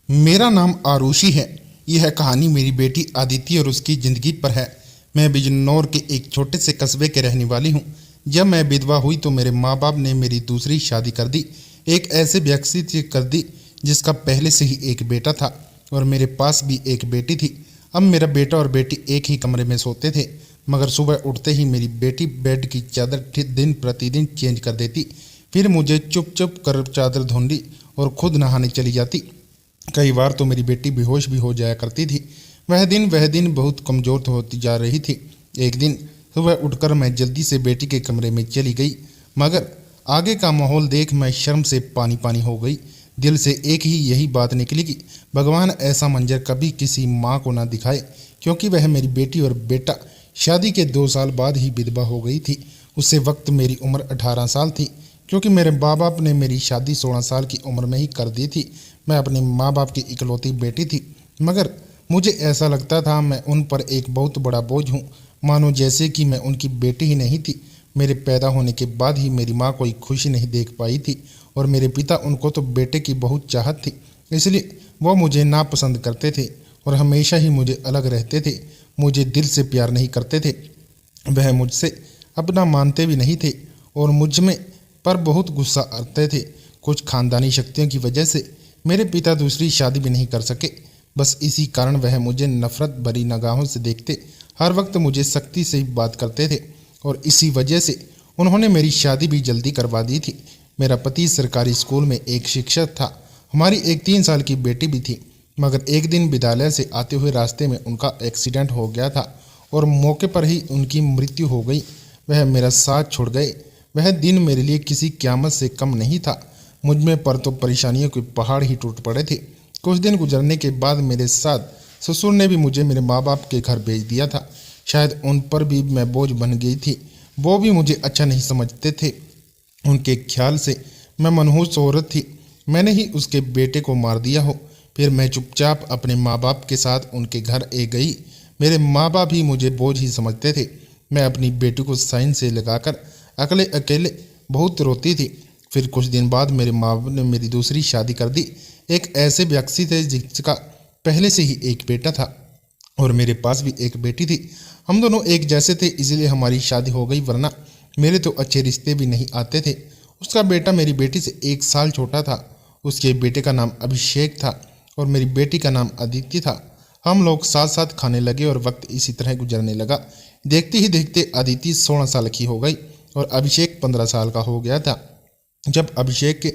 मेरा नाम आरुषि है। यह कहानी मेरी बेटी आदिति और उसकी ज़िंदगी पर है। मैं बिजनौर के एक छोटे से कस्बे के रहने वाली हूँ। जब मैं विधवा हुई तो मेरे माँ बाप ने मेरी दूसरी शादी कर दी। एक ऐसे व्यक्ति से कर दी जिसका पहले से ही एक बेटा था और मेरे पास भी एक बेटी थी। अब मेरा बेटा और बेटी एक ही कमरे में सोते थे, मगर सुबह उठते ही मेरी बेटी बेड की चादर दिन प्रतिदिन चेंज कर देती। फिर मुझे चुप चुप कर चादर ढूंढी और खुद नहाने चली जाती। कई बार तो मेरी बेटी बेहोश भी हो जाया करती थी। वह दिन बहुत कमज़ोर होती जा रही थी। एक दिन सुबह उठकर मैं जल्दी से बेटी के कमरे में चली गई, मगर आगे का माहौल देख मैं शर्म से पानी पानी हो गई। दिल से एक ही यही बात निकली कि भगवान ऐसा मंजर कभी किसी माँ को ना दिखाए, क्योंकि वह मेरी बेटी और बेटा शादी के 2 साल बाद ही विधवा हो गई थी। उस वक्त मेरी उम्र 18 साल थी, क्योंकि मेरे माँ बाप ने मेरी शादी 16 साल की उम्र में ही कर दी थी। मैं अपने माँ बाप की इकलौती बेटी थी, मगर मुझे ऐसा लगता था मैं उन पर एक बहुत बड़ा बोझ हूँ, मानो जैसे कि मैं उनकी बेटी ही नहीं थी। मेरे पैदा होने के बाद ही मेरी माँ कोई खुशी नहीं देख पाई थी और मेरे पिता उनको तो बेटे की बहुत चाहत थी, इसलिए वह मुझे नापसंद करते थे और हमेशा ही मुझे अलग रहते थे। मुझे दिल से प्यार नहीं करते थे। वह मुझसे अपना मानते भी नहीं थे और मुझ में पर बहुत गुस्सा आते थे। कुछ खानदानी शक्तियों की वजह से मेरे पिता दूसरी शादी भी नहीं कर सके। बस इसी कारण वह मुझे नफरत भरी निगाहों से देखते, हर वक्त मुझे सख्ती से बात करते थे और इसी वजह से उन्होंने मेरी शादी भी जल्दी करवा दी थी। मेरा पति सरकारी स्कूल में एक शिक्षक था। हमारी एक 3 साल की बेटी भी थी, मगर एक दिन विद्यालय से आते हुए रास्ते में उनका एक्सीडेंट हो गया था और मौके पर ही उनकी मृत्यु हो गई। वह मेरा साथ छोड़ गए। वह दिन मेरे लिए किसी क़यामत से कम नहीं था। मुझ में पर तो परेशानियों के पहाड़ ही टूट पड़े थे। कुछ दिन गुजरने के बाद मेरे साथ ससुर ने भी मुझे मेरे माँ बाप के घर भेज दिया था। शायद उन पर भी मैं बोझ बन गई थी। वो भी मुझे अच्छा नहीं समझते थे। उनके ख्याल से मैं मनहूस औरत थी। मैंने ही उसके बेटे को मार दिया हो। फिर मैं चुपचाप अपने माँ बाप के साथ उनके घर गई। मेरे माँ बाप ही मुझे बोझ ही समझते थे। मैं अपनी बेटी को साइन से लगाकर अकेले अकेले बहुत रोती थी। फिर कुछ दिन बाद मेरे माँ बाप ने मेरी दूसरी शादी कर दी। एक ऐसे व्यक्ति थे जिसका पहले से ही एक बेटा था और मेरे पास भी एक बेटी थी। हम दोनों एक जैसे थे, इसलिए हमारी शादी हो गई, वरना मेरे तो अच्छे रिश्ते भी नहीं आते थे। उसका बेटा मेरी बेटी से 1 साल छोटा था। उसके बेटे का नाम अभिषेक था और मेरी बेटी का नाम अदिति था। हम लोग साथ साथ खाने लगे और वक्त इसी तरह गुजरने लगा। देखते ही देखते अदिति 16 साल की हो गई और अभिषेक 15 साल का हो गया था। जब अभिषेक के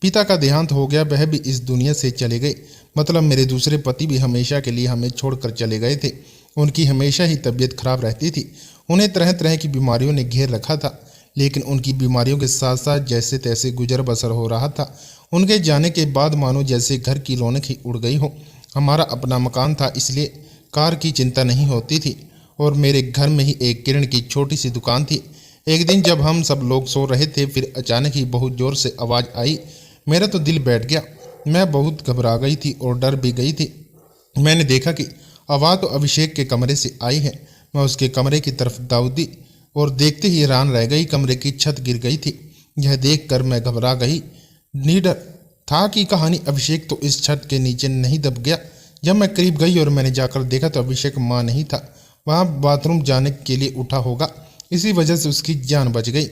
पिता का देहांत हो गया, वह भी इस दुनिया से चले गए। मतलब मेरे दूसरे पति भी हमेशा के लिए हमें छोड़कर चले गए थे। उनकी हमेशा ही तबीयत खराब रहती थी। उन्हें तरह तरह की बीमारियों ने घेर रखा था, लेकिन उनकी बीमारियों के साथ साथ जैसे तैसे गुजर बसर हो रहा था। उनके जाने के बाद मानो जैसे घर की रौनक ही उड़ गई हो। हमारा अपना मकान था, इसलिए कार की चिंता नहीं होती थी और मेरे घर में ही एक किरण की छोटी सी दुकान थी। एक दिन जब हम सब लोग सो रहे थे, फिर अचानक ही बहुत जोर से आवाज़ आई। मेरा तो दिल बैठ गया। मैं बहुत घबरा गई थी और डर भी गई थी। मैंने देखा कि आवाज़ तो अभिषेक के कमरे से आई है। मैं उसके कमरे की तरफ दौड़ी और देखते ही हैरान रह गई। कमरे की छत गिर गई थी। यह देखकर मैं घबरा गई। निडर था कि कहानी अभिषेक तो इस छत के नीचे नहीं दब गया। जब मैं करीब गई और मैंने जाकर देखा तो अभिषेक मां नहीं था। वहाँ बाथरूम जाने के लिए उठा होगा, इसी वजह से उसकी जान बच गई,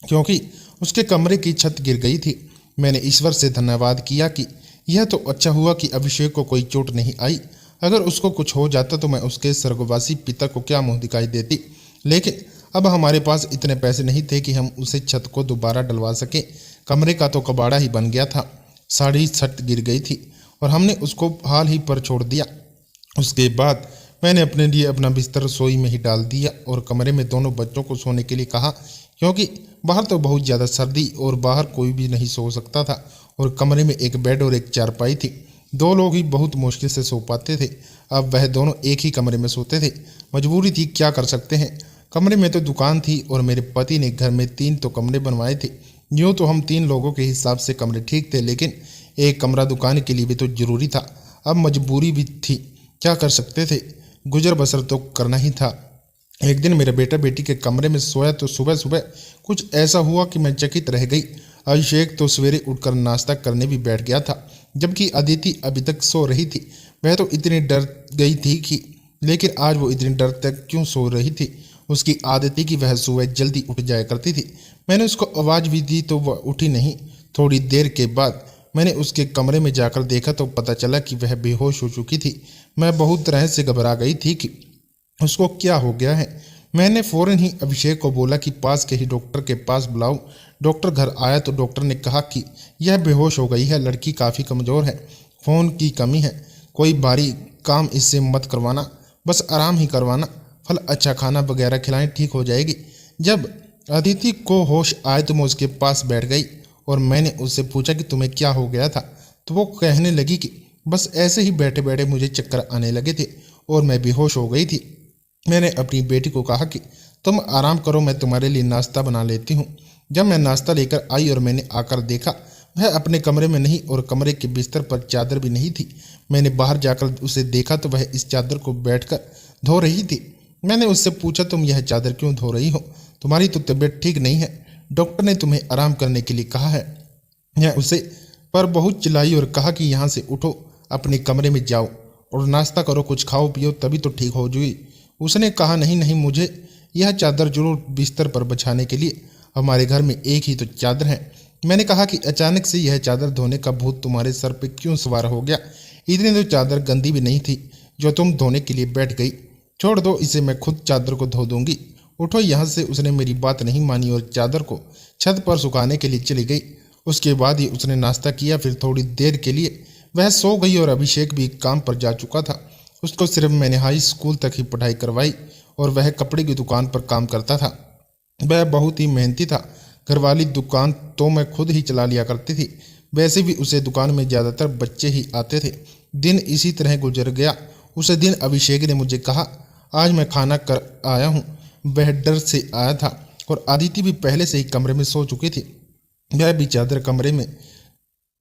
क्योंकि उसके कमरे की छत गिर गई थी। मैंने ईश्वर से धन्यवाद किया कि यह तो अच्छा हुआ कि अभिषेक को कोई चोट नहीं आई। अगर उसको कुछ हो जाता तो मैं उसके स्वर्गवासी पिता को क्या मुंह दिखाई देती। लेकिन अब हमारे पास इतने पैसे नहीं थे कि हम उसे छत को दोबारा डलवा सके। कमरे का तो कबाड़ा ही बन गया था। सारी छत गिर गई थी और हमने उसको हाल ही पर छोड़ दिया। उसके बाद मैंने अपने लिए अपना बिस्तर रसोई में ही डाल दिया और कमरे में दोनों बच्चों को सोने के लिए कहा, क्योंकि बाहर तो बहुत ज़्यादा सर्दी और बाहर कोई भी नहीं सो सकता था और कमरे में एक बेड और एक चारपाई थी। 2 लोग ही बहुत मुश्किल से सो पाते थे। अब वह दोनों एक ही कमरे में सोते थे। मजबूरी थी, क्या कर सकते हैं। कमरे में तो दुकान थी और मेरे पति ने घर में 3 तो कमरे बनवाए थे। यूँ तो हम 3 लोगों के हिसाब से कमरे ठीक थे, लेकिन एक कमरा दुकान के लिए भी तो जरूरी था। अब मजबूरी भी थी, क्या कर सकते थे। गुजर बसर तो करना ही था। एक दिन मेरा बेटा बेटी के कमरे में सोया तो सुबह सुबह कुछ ऐसा हुआ कि मैं चकित रह गई। अभिषेक तो सवेरे उठकर नाश्ता करने भी बैठ गया था। जबकि अदिति अभी तक सो रही थी। वह तो इतनी डर गई थी कि, लेकिन आज वो इतनी डर तक क्यों सो रही थी? उसकी आदत थी कि वह सुबह जल्दी उठ जाया करती थी। मैंने उसको आवाज़ भी दी तो वह उठी नहीं। थोड़ी देर के बाद मैंने उसके कमरे में जाकर देखा तो पता चला कि वह बेहोश हो चुकी थी। मैं बहुत तरह से घबरा गई थी कि उसको क्या हो गया है। मैंने फौरन ही अभिषेक को बोला कि पास के ही डॉक्टर के पास बुलाओ। डॉक्टर घर आया तो डॉक्टर ने कहा कि यह बेहोश हो गई है, लड़की काफ़ी कमज़ोर है, खून की कमी है, कोई भारी काम इससे मत करवाना, बस आराम ही करवाना, फल अच्छा खाना वगैरह खिलाएं, ठीक हो जाएगी। जब अदिति को होश आए तो मैं उसके पास बैठ गई और मैंने उससे पूछा कि तुम्हें क्या हो गया था। तो वो कहने लगी कि बस ऐसे ही बैठे बैठे मुझे चक्कर आने लगे थे और मैं बेहोश हो गई थी। मैंने अपनी बेटी को कहा कि तुम आराम करो, मैं तुम्हारे लिए नाश्ता बना लेती हूँ। जब मैं नाश्ता लेकर आई और मैंने आकर देखा वह अपने कमरे में नहीं और कमरे के बिस्तर पर चादर भी नहीं थी। मैंने बाहर जाकर उसे देखा तो वह इस चादर को बैठकर धो रही थी। मैंने उससे पूछा तुम यह चादर क्यों धो रही हो? तुम्हारी तो तबीयत ठीक नहीं है, डॉक्टर ने तुम्हें आराम करने के लिए कहा है। यह उसे पर बहुत चिल्लाई और कहा कि यहाँ से उठो, अपने कमरे में जाओ और नाश्ता करो, कुछ खाओ पियो, तभी तो ठीक हो जाएगी। उसने कहा नहीं नहीं, मुझे यह चादर जरूर बिस्तर पर बिछाने के लिए, हमारे घर में एक ही तो चादर है। मैंने कहा कि अचानक से यह चादर धोने का भूत तुम्हारे सर पे क्यों सवार हो गया? इतनी तो चादर गंदी भी नहीं थी जो तुम धोने के लिए बैठ गई। छोड़ दो इसे, मैं खुद चादर को धो दूंगी, उठो यहाँ से। उसने मेरी बात नहीं मानी और चादर को छत पर सुखाने के लिए चली गई। उसके बाद ही उसने नाश्ता किया। फिर थोड़ी देर के लिए वह सो गई और अभिषेक भी काम पर जा चुका था। उसको सिर्फ मैंने हाई स्कूल तक ही पढ़ाई करवाई और वह कपड़े की दुकान पर काम करता था। वह बहुत ही मेहनती था। घर वाली दुकान तो मैं खुद ही चला लिया करती थी। वैसे भी उसे दुकान में ज़्यादातर बच्चे ही आते थे। दिन इसी तरह गुजर गया। उस दिन अभिषेक ने मुझे कहा आज मैं खाना कर आया हूँ। वह डर से आया था और आदिति भी पहले से ही कमरे में सो चुकी थी। वह भी चादर कमरे में।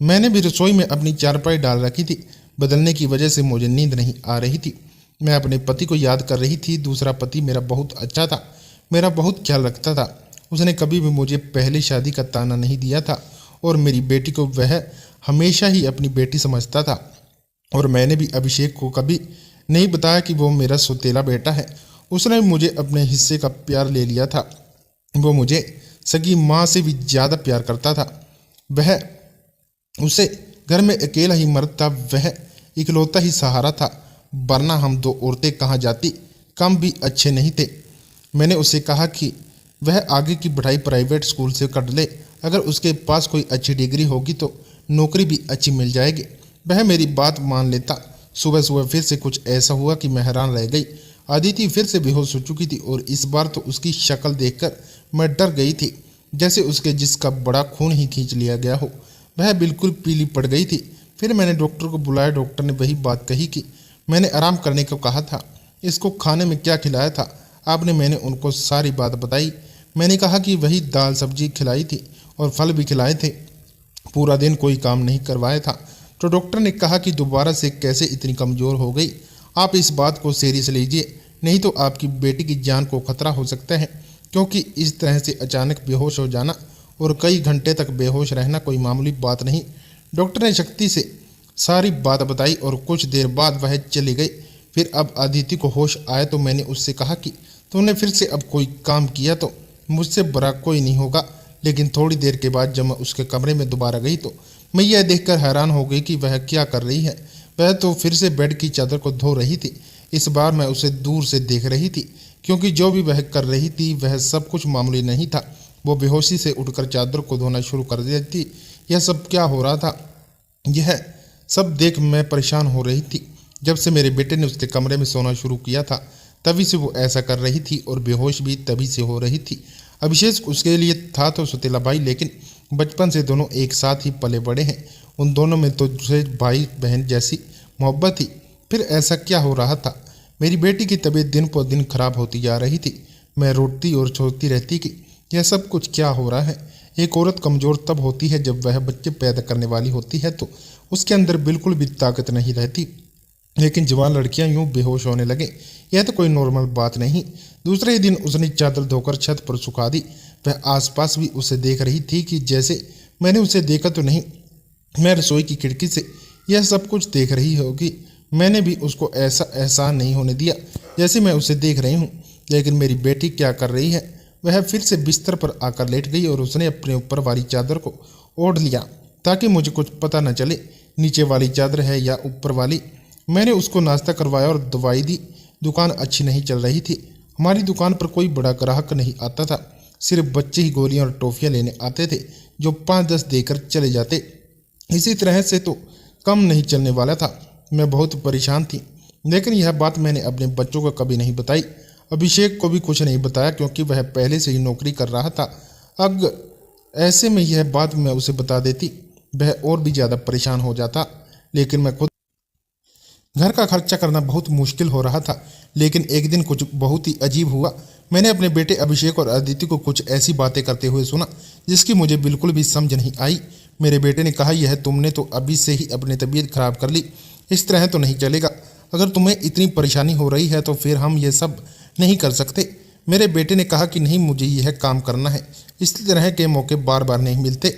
मैंने भी रसोई में अपनी चारपाई डाल रखी थी। बदलने की वजह से मुझे नींद नहीं आ रही थी। मैं अपने पति को याद कर रही थी। दूसरा पति मेरा बहुत अच्छा था, मेरा बहुत ख्याल रखता था। उसने कभी भी मुझे पहली शादी का ताना नहीं दिया था और मेरी बेटी को वह हमेशा ही अपनी बेटी समझता था। और मैंने भी अभिषेक को कभी नहीं बताया कि वो मेरा सौतेला बेटा है। उसने मुझे अपने हिस्से का प्यार ले लिया था। वो मुझे सगी माँ से भी ज़्यादा प्यार करता था। वह उसे घर में अकेला ही मर्द था, वह इकलौता ही सहारा था, वरना हम दो औरतें कहाँ जाती, कम भी अच्छे नहीं थे। मैंने उसे कहा कि वह आगे की पढ़ाई प्राइवेट स्कूल से कर ले, अगर उसके पास कोई अच्छी डिग्री होगी तो नौकरी भी अच्छी मिल जाएगी। वह मेरी बात मान लेता। सुबह सुबह फिर से कुछ ऐसा हुआ कि मैं हैरान रह गई। अदिति फिर से बेहोश हो चुकी थी और इस बार तो उसकी शक्ल देखकर मैं डर गई थी, जैसे उसके जिसका बड़ा खून ही खींच लिया गया हो। वह बिल्कुल पीली पड़ गई थी। फिर मैंने डॉक्टर को बुलाया। डॉक्टर ने वही बात कही कि मैंने आराम करने को कहा था। इसको खाने में क्या खिलाया था आपने? मैंने उनको सारी बात बताई। मैंने कहा कि वही दाल सब्जी खिलाई थी और फल भी खिलाए थे, पूरा दिन कोई काम नहीं करवाया था। तो डॉक्टर ने कहा कि दोबारा से कैसे इतनी कमज़ोर हो गई? आप इस बात को सीरियस लीजिए, नहीं तो आपकी बेटी की जान को खतरा हो सकता है, क्योंकि इस तरह से अचानक बेहोश हो जाना और कई घंटे तक बेहोश रहना कोई मामूली बात नहीं। डॉक्टर ने शक्ति से सारी बात बताई और कुछ देर बाद वह चली गई। फिर अब अदिति को होश आया तो मैंने उससे कहा कि तुमने फिर से अब कोई काम किया तो मुझसे बुरा कोई नहीं होगा। लेकिन थोड़ी देर के बाद जब मैं उसके कमरे में दोबारा गई तो मैं यह देखकर हैरान हो गई कि वह क्या कर रही है। वह तो फिर से बेड की चादर को धो रही थी। इस बार मैं उसे दूर से देख रही थी, क्योंकि जो भी वह कर रही थी वह सब कुछ मामूली नहीं था। वो बेहोशी से उठकर चादर को धोना शुरू कर देती थी। यह सब क्या हो रहा था, यह सब देख मैं परेशान हो रही थी। जब से मेरे बेटे ने उसके कमरे में सोना शुरू किया था तभी से वो ऐसा कर रही थी और बेहोश भी तभी से हो रही थी। अभिषेक उसके लिए था तो सौतेला भाई, लेकिन बचपन से दोनों एक साथ ही पले बड़े हैं। उन दोनों में तो दूसरे भाई बहन जैसी मोहब्बत थी। फिर ऐसा क्या हो रहा था? मेरी बेटी की तबीयत दिन पर दिन खराब होती जा रही थी। मैं रोती और सोचती रहती कि यह सब कुछ क्या हो रहा है। एक औरत कमज़ोर तब होती है जब वह बच्चे पैदा करने वाली होती है, तो उसके अंदर बिल्कुल भी ताकत नहीं रहती। लेकिन जवान लड़कियां यूं बेहोश होने लगे, यह तो कोई नॉर्मल बात नहीं। दूसरे ही दिन उसने चादर धोकर छत पर सुखा दी। वह आसपास भी उसे देख रही थी कि जैसे मैंने उसे देखा तो नहीं। मैं रसोई की खिड़की से यह सब कुछ देख रही होगी। मैंने भी उसको ऐसा एहसान नहीं होने दिया जैसे मैं उसे देख रही हूँ। लेकिन मेरी बेटी क्या कर रही है? वह फिर से बिस्तर पर आकर लेट गई और उसने अपने ऊपर वाली चादर को ओढ़ लिया ताकि मुझे कुछ पता न चले नीचे वाली चादर है या ऊपर वाली। मैंने उसको नाश्ता करवाया और दवाई दी। दुकान अच्छी नहीं चल रही थी। हमारी दुकान पर कोई बड़ा ग्राहक नहीं आता था। सिर्फ बच्चे ही गोलियां और टॉफियां लेने आते थे जो 5-10 देकर चले जाते। इसी तरह से तो कम नहीं चलने वाला था। मैं बहुत परेशान थी, लेकिन यह बात मैंने अपने बच्चों को कभी नहीं बताई। अभिषेक को भी कुछ नहीं बताया क्योंकि वह पहले से ही नौकरी कर रहा था। अब ऐसे में यह बात मैं उसे बता देती, वह और भी ज़्यादा परेशान हो जाता। लेकिन मैं खुद घर का खर्चा करना बहुत मुश्किल हो रहा था। लेकिन एक दिन कुछ बहुत ही अजीब हुआ। मैंने अपने बेटे अभिषेक और अदिति को कुछ ऐसी बातें करते हुए सुना जिसकी मुझे बिल्कुल भी समझ नहीं आई। मेरे बेटे ने कहा, यह तुमने तो अभी से ही अपनी तबीयत खराब कर ली, इस तरह तो नहीं चलेगा। अगर तुम्हें इतनी परेशानी हो रही है तो फिर हम ये सब नहीं कर सकते। मेरे बेटे ने कहा कि नहीं, मुझे यह काम करना है। इस तरह के मौके बार बार नहीं मिलते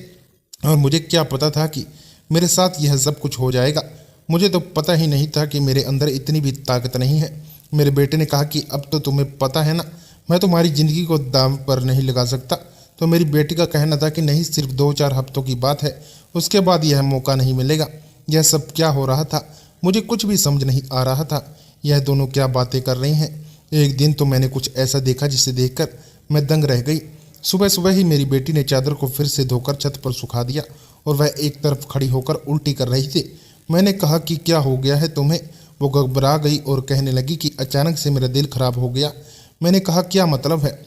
और मुझे क्या पता था कि मेरे साथ यह सब कुछ हो जाएगा। मुझे तो पता ही नहीं था कि मेरे अंदर इतनी भी ताकत नहीं है। मेरे बेटे ने कहा कि अब तो तुम्हें पता है ना, मैं तुम्हारी ज़िंदगी को दांव पर नहीं लगा सकता। तो मेरी बेटी का कहना था कि नहीं, सिर्फ 2-4 हफ्तों की बात है, उसके बाद यह मौका नहीं मिलेगा। यह सब क्या हो रहा था? मुझे कुछ भी समझ नहीं आ रहा था। यह दोनों क्या बातें कर रही हैं? एक दिन तो मैंने कुछ ऐसा देखा जिसे देखकर मैं दंग रह गई। सुबह सुबह ही मेरी बेटी ने चादर को फिर से धोकर छत पर सुखा दिया और वह एक तरफ खड़ी होकर उल्टी कर रही थी। मैंने कहा कि क्या हो गया है तुम्हें? वो घबरा गई और कहने लगी कि अचानक से मेरा दिल खराब हो गया। मैंने कहा, क्या मतलब है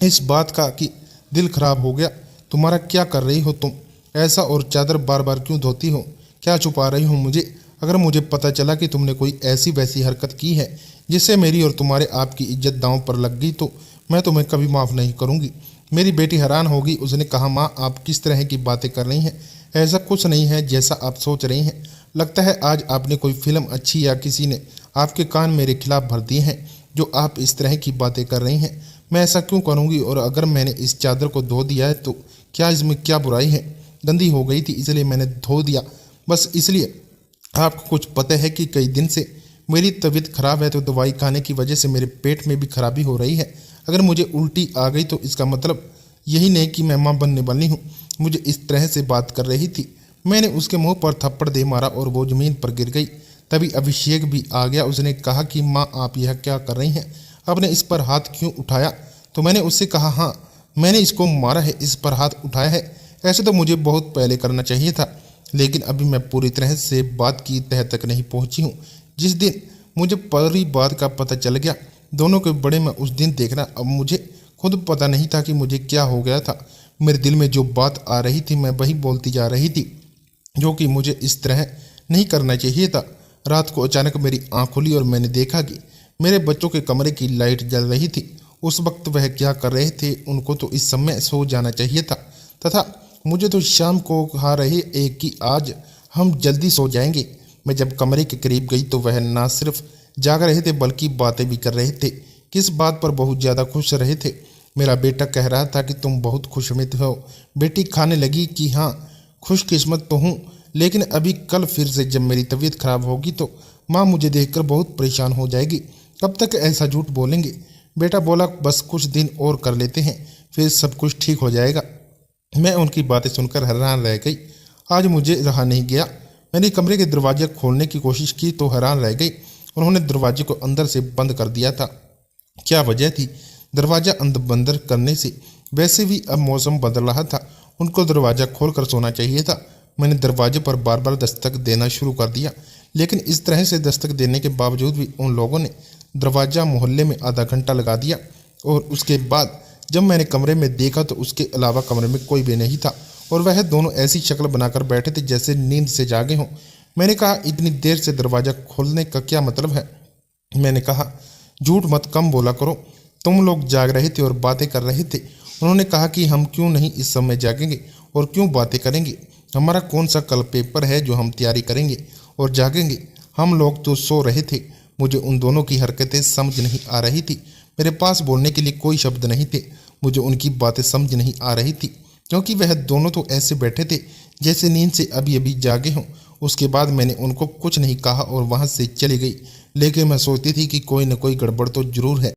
इस बात का कि दिल खराब हो गया? तुम्हारा क्या कर रही हो तुम ऐसा, और चादर बार बार क्यों धोती हो? क्या छुपा रही हो मुझे? अगर मुझे पता चला कि तुमने कोई ऐसी वैसी हरकत की है जिससे मेरी और तुम्हारे आपकी इज्जत दांव पर लग गई तो मैं तुम्हें कभी माफ़ नहीं करूंगी। मेरी बेटी हैरान होगी। उसने कहा, माँ, आप किस तरह की बातें कर रही हैं? ऐसा कुछ नहीं है जैसा आप सोच रही हैं। लगता है आज आपने कोई फिल्म अच्छी या किसी ने आपके कान मेरे खिलाफ भर दिए हैं जो आप इस तरह की बातें कर रही हैं। मैं ऐसा क्यों करूंगी? और अगर मैंने इस चादर को धो दिया है तो क्या इसमें क्या बुराई है? गंदी हो गई थी इसलिए मैंने धो दिया, बस इसलिए। आपको कुछ पता है कि कई दिन से मेरी तबीयत खराब है, तो दवाई खाने की वजह से मेरे पेट में भी खराबी हो रही है। अगर मुझे उल्टी आ गई तो इसका मतलब यही नहीं कि मैं माँ बनने वाली हूँ। मुझे इस तरह से बात कर रही थी। मैंने उसके मुंह पर थप्पड़ दे मारा और वो ज़मीन पर गिर गई। तभी अभिषेक भी आ गया। उसने कहा कि माँ, आप यह क्या कर रही हैं? आपने इस पर हाथ क्यों उठाया? तो मैंने उससे कहा, हाँ, मैंने इसको मारा है, इस पर हाथ उठाया है। ऐसे तो मुझे बहुत पहले करना चाहिए था, लेकिन अभी मैं पूरी तरह से बात की तह तक नहीं पहुंची हूँ। जिस दिन मुझे पूरी बात का पता चल गया, दोनों के बड़े में उस दिन देखना। अब मुझे खुद पता नहीं था कि मुझे क्या हो गया था। मेरे दिल में जो बात आ रही थी मैं वही बोलती जा रही थी, जो कि मुझे इस तरह नहीं करना चाहिए था। रात को अचानक मेरी आँख खुली और मैंने देखा कि मेरे बच्चों के कमरे की लाइट जल रही थी। उस वक्त वह क्या कर रहे थे? उनको तो इस समय सो जाना चाहिए था, तथा मुझे तो शाम को कहा रहे एक कि आज हम जल्दी सो जाएंगे। मैं जब कमरे के करीब गई तो वह ना सिर्फ जाग रहे थे बल्कि बातें भी कर रहे थे। किस बात पर? बहुत ज़्यादा खुश रहे थे। मेरा बेटा कह रहा था कि तुम बहुत खुशमित हो। बेटी खाने लगी कि हाँ, खुशकिस्मत तो हूँ, लेकिन अभी कल फिर से जब मेरी तबीयत खराब होगी तो माँ मुझे देखकर बहुत परेशान हो जाएगी। कब तक ऐसा झूठ बोलेंगे? बेटा बोला, बस कुछ दिन और कर लेते हैं, फिर सब कुछ ठीक हो जाएगा। मैं उनकी बातें सुनकर हैरान रह गई। आज मुझे रहा नहीं गया। मैंने कमरे के दरवाजे खोलने की कोशिश की तो हैरान रह गई। उन्होंने दरवाजे को अंदर से बंद कर दिया था। क्या वजह थी दरवाज़ा अंदर बंद करने से? वैसे भी अब मौसम बदल रहा था, उनको दरवाज़ा खोलकर सोना चाहिए था। मैंने दरवाजे पर बार बार दस्तक देना शुरू कर दिया, लेकिन इस तरह से दस्तक देने के बावजूद भी उन लोगों ने दरवाज़ा मोहल्ले में आधा घंटा लगा दिया। और उसके बाद जब मैंने कमरे में देखा तो उसके अलावा कमरे में कोई भी नहीं था और वह दोनों ऐसी शक्ल बनाकर बैठे थे जैसे नींद से जागे हों। मैंने कहा, इतनी देर से दरवाज़ा खोलने का क्या मतलब है? मैंने कहा, झूठ मत कम बोला करो, तुम लोग जाग रहे थे और बातें कर रहे थे। उन्होंने कहा कि हम क्यों नहीं इस समय जागेंगे और क्यों बातें करेंगे? हमारा कौन सा कल पेपर है जो हम तैयारी करेंगे और जागेंगे? हम लोग तो सो रहे थे। मुझे उन दोनों की हरकतें समझ नहीं आ रही थी। मेरे पास बोलने के लिए कोई शब्द नहीं थे। मुझे उनकी बातें समझ नहीं आ रही थी क्योंकि वह दोनों तो ऐसे बैठे थे जैसे नींद से अभी अभी जागे हों। उसके बाद मैंने उनको कुछ नहीं कहा और वहाँ से चली गई। लेकिन मैं सोचती थी कि कोई न कोई गड़बड़ तो जरूर है।